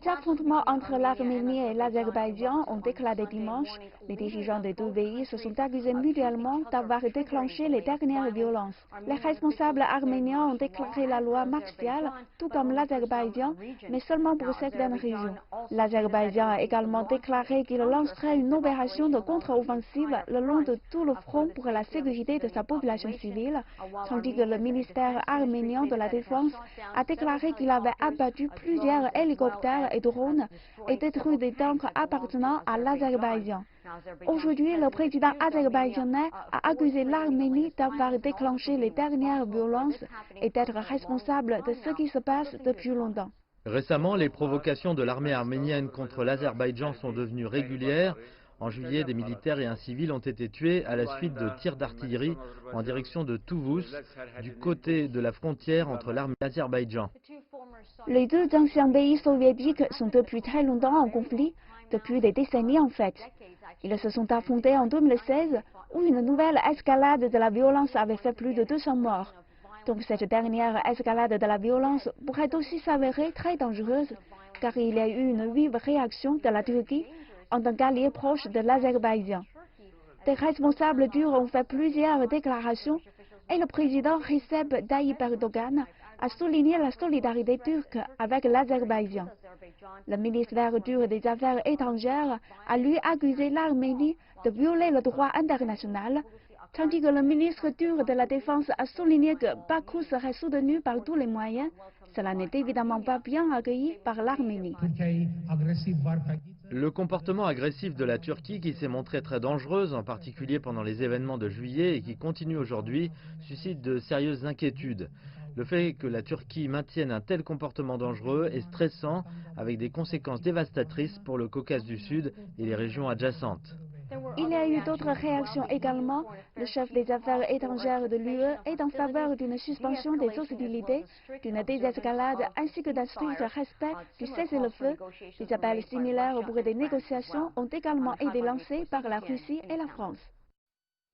Les affrontements entre l'Arménie et l'Azerbaïdjan ont éclaté dimanche. Les dirigeants des deux pays se sont accusés mutuellement d'avoir déclenché les dernières violences. Les responsables arméniens ont déclaré la loi martiale, tout comme l'Azerbaïdjan, mais seulement pour certaines régions. L'Azerbaïdjan a également déclaré qu'il lancerait une opération de contre-offensive le long de tout le front pour la sécurité de sa population civile, tandis que le ministère arménien de la Défense a déclaré qu'il avait abattu plusieurs hélicoptères et drones et détruit des tanks appartenant à l'Azerbaïdjan. Aujourd'hui, le président azerbaïdjanais a accusé l'Arménie d'avoir déclenché les dernières violences et d'être responsable de ce qui se passe depuis longtemps. Récemment, les provocations de l'armée arménienne contre l'Azerbaïdjan sont devenues régulières. En juillet, des militaires et un civil ont été tués à la suite de tirs d'artillerie en direction de Touvous, du côté de la frontière entre l'Arménie et l'Azerbaïdjan. Les deux anciens pays soviétiques sont depuis très longtemps en conflit, depuis des décennies en fait. Ils se sont affrontés en 2016, où une nouvelle escalade de la violence avait fait plus de 200 morts. Donc cette dernière escalade de la violence pourrait aussi s'avérer très dangereuse, car il y a eu une vive réaction de la Turquie en tant qu'allié proche de l'Azerbaïdjan. Des responsables turcs ont fait plusieurs déclarations et le président Recep Tayyip Erdogan a souligné la solidarité turque avec l'Azerbaïdjan. Le ministère turc des Affaires étrangères a lui accusé l'Arménie de violer le droit international, tandis que le ministre turc de la Défense a souligné que Bakou serait soutenu par tous les moyens. Cela n'est évidemment pas bien accueilli par l'Arménie. Le comportement agressif de la Turquie, qui s'est montré très dangereuse, en particulier pendant les événements de juillet et qui continue aujourd'hui, suscite de sérieuses inquiétudes. Le fait que la Turquie maintienne un tel comportement dangereux est stressant, avec des conséquences dévastatrices pour le Caucase du Sud et les régions adjacentes. Il y a eu d'autres réactions également. Le chef des affaires étrangères de l'UE est en faveur d'une suspension des hostilités, d'une désescalade ainsi que d'un strict respect du cessez-le-feu. Des appels similaires pour des négociations ont également été lancés par la Russie et la France.